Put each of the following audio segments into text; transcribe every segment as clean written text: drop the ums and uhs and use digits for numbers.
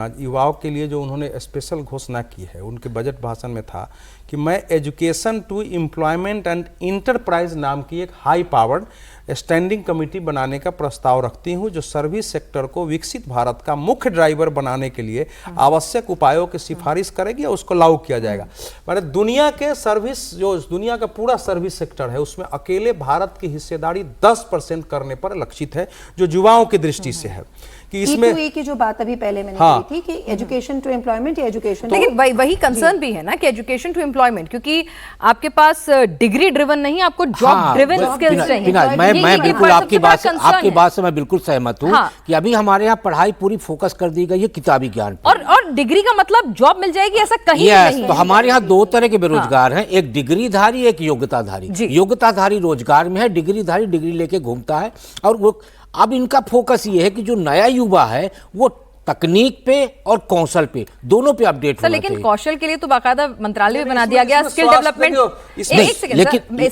आज युवाओं के लिए जो उन्होंने स्पेशल घोषणा की है, उनके बजट भाषण में था कि मैं education to employment and enterprise नाम की एक हाई पावर्ड स्टैंडिंग कमेटी बनाने का प्रस्ताव रखती हूं, जो सर्विस सेक्टर को विकसित भारत का मुख्य ड्राइवर बनाने के लिए आवश्यक उपायों की सिफारिश करेगी और उसको लागू किया जाएगा। मैंने दुनिया के सर्विस, जो दुनिया का पूरा सर्विस सेक्टर है, उसमें अकेले भारत की हिस्सेदारी 10% करने पर लक्षित है, जो युवाओं की दृष्टि से है कि इसमें की जो बात अभी पहले मैंने की थी कि एजुकेशन टू एम्प्लॉयमेंट या एजुकेशन, लेकिन वही कंसर्न भी है ना कि एजुकेशन टू एम्प्लॉयमेंट, क्योंकि आपके पास डिग्री ड्रिवन नहीं, आपको जॉब ड्रिवन स्किल्स चाहिए। मैं बिल्कुल आपकी बात से मैं बिल्कुल सहमत हूँ कि अभी हमारे यहाँ पढ़ाई पूरी फोकस कर दी गई है किताबी ज्ञान पर, और डिग्री का मतलब जॉब मिल जाएगी ऐसा कहीं नहीं है। तो हमारे यहाँ दो तरह के बेरोजगार हैं, एक डिग्रीधारी, एक योग्यताधारी। योग्यताधारी रोजगार में है, डिग्रीधारी डिग्री लेके घूमता है। और वो अब इनका फोकस ये है कि जो नया युवा है वो तकनीक पे और कौशल पे दोनों पे अपडेट होना चाहिए। लेकिन कौशल के लिए तो बाकायदा मंत्रालय भी बना दिया गया, skill development,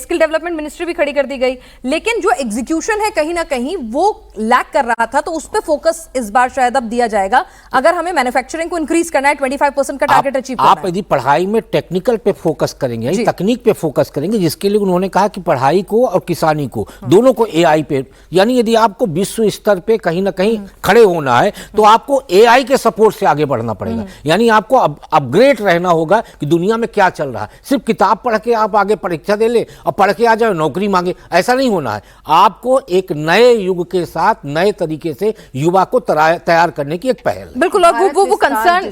skill development ministry भी खड़ी कर दी गई, लेकिन जो एग्जीक्यूशन है कहीं ना कहीं वो लैक कर रहा था। तो उस पर फोकस इस बार शायद अब दिया जाएगा, अगर हमें मैन्युफैक्चरिंग को इंक्रीज करना है, 25% का टारगेट अचीव करना है। आप यदि पढ़ाई में टेक्निकल पे फोकस करेंगे, तकनीक पे फोकस करेंगे, जिसके लिए उन्होंने कहा कि पढ़ाई को और किसानी को दोनों को AI पे, यानी यदि आपको विश्व स्तर पे कहीं ना कहीं खड़े होना है तो आपको AI के सपोर्ट से आगे बढ़ना पड़ेगा। यानी आपको अपग्रेड रहना होगा कि दुनिया में क्या चल रहा है। सिर्फ किताब पढ़ के आप आगे परीक्षा दे ले और पढ़ के आ जाए नौकरी मांगे, ऐसा नहीं होना है। आपको एक नए युग के साथ नए तरीके से युवा को तैयार करने की एक पहल। बिल्कुल, और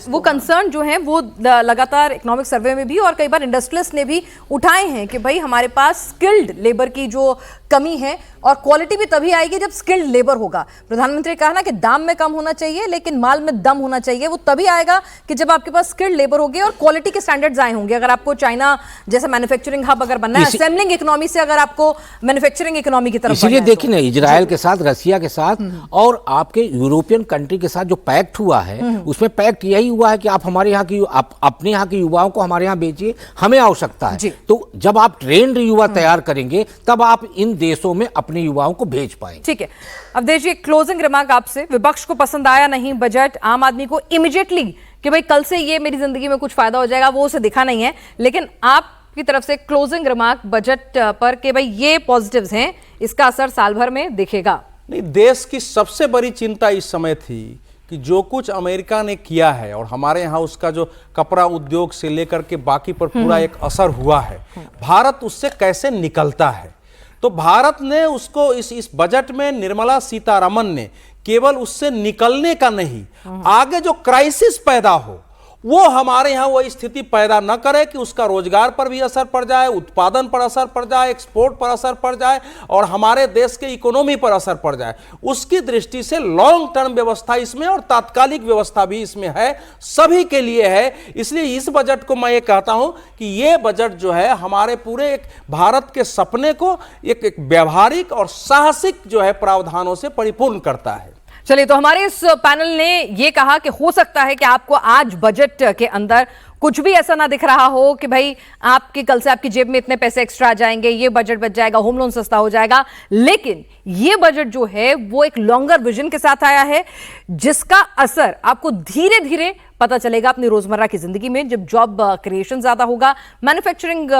वो कंसर्न जो है वो लगातार इकोनॉमिक सर्वे में भी और कई बार इंडस्ट्रियलिस्ट ने भी उठाए हैं कि भाई हमारे पास स्किल्ड लेबर की जो कमी है, और क्वालिटी भी तभी आएगी जब स्किल्ड लेबर होगा। प्रधानमंत्री ने कहा ना कि दाम में कम होना चाहिए लेकिन माल में दम होना चाहिए। वो तभी आएगा कि जब आपके पास स्किल्ड लेबर होगी और क्वालिटी के स्टैंडर्ड्स आए होंगे। अगर आपको चाइना जैसा मैन्युफैक्चरिंग हब अगर बनना है, असेंबलिंग इकोनॉमी से अगर आपको मैन्युफैक्चरिंग इकोनॉमी की तरफ, इसलिए देखिए ना, इजराइल के साथ, रशिया के साथ और आपके यूरोपियन कंट्री के साथ जो पैक्ट हुआ है, उसमें पैक्ट यही हुआ है कि आप हमारे यहाँ की, अपने यहाँ के युवाओं को हमारे यहाँ भेजिए, हमें आवश्यकता है। तो जब आप ट्रेंड युवा तैयार करेंगे तब आप इन देशों में अपने युवाओं को भेज पाएंगे। ठीक है, अवधेश जी, क्लोजिंग रिमार्क आपसे। विपक्ष को पसंद आया नहीं बजट, आम आदमी को इमीडिएटली कि भाई कल से ये मेरी जिंदगी में कुछ फायदा हो जाएगा, वो उसे दिखा नहीं है, लेकिन आपकी तरफ से क्लोजिंग रिमार्क बजट पर कि भाई ये पॉजिटिव्स हैं, इसका असर साल भर में दिखेगा। नहीं, देश की सबसे बड़ी चिंता इस समय थी कि जो कुछ अमेरिका ने किया है और हमारे यहाँ उसका जो कपड़ा उद्योग से लेकर के बाकी पर पूरा एक असर हुआ है, भारत उससे कैसे निकलता है। तो भारत ने उसको इस बजट में निर्मला सीतारमन ने केवल उससे निकलने का नहीं, आगे जो क्राइसिस पैदा हो वो हमारे यहाँ वो स्थिति पैदा न करे कि उसका रोजगार पर भी असर पड़ जाए, उत्पादन पर असर पड़ जाए, एक्सपोर्ट पर असर पड़ जाए और हमारे देश के इकोनॉमी पर असर पड़ जाए। उसकी दृष्टि से लॉन्ग टर्म व्यवस्था इसमें और तात्कालिक व्यवस्था भी इसमें है, सभी के लिए है। इसलिए इस बजट को मैं ये कहता हूं कि ये बजट जो है हमारे पूरे एक भारत के सपने को एक व्यवहारिक और साहसिक जो है प्रावधानों से परिपूर्ण करता है। चलिए, तो हमारे इस पैनल ने ये कहा कि हो सकता है कि आपको आज बजट के अंदर कुछ भी ऐसा ना दिख रहा हो कि भाई आपके कल से आपकी जेब में इतने पैसे एक्स्ट्रा आ जाएंगे, ये बजट बच जाएगा, होम लोन सस्ता हो जाएगा, लेकिन ये बजट जो है वो एक लॉन्गर विजन के साथ आया है, जिसका असर आपको धीरे धीरे पता चलेगा अपनी रोजमर्रा की जिंदगी में, जब जॉब क्रिएशन ज्यादा होगा, मैन्युफैक्चरिंग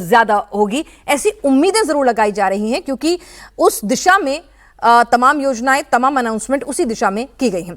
ज्यादा होगी। ऐसी उम्मीदें जरूर लगाई जा रही हैं, क्योंकि उस दिशा में तमाम योजनाएं, तमाम अनाउंसमेंट उसी दिशा में की गई हैं।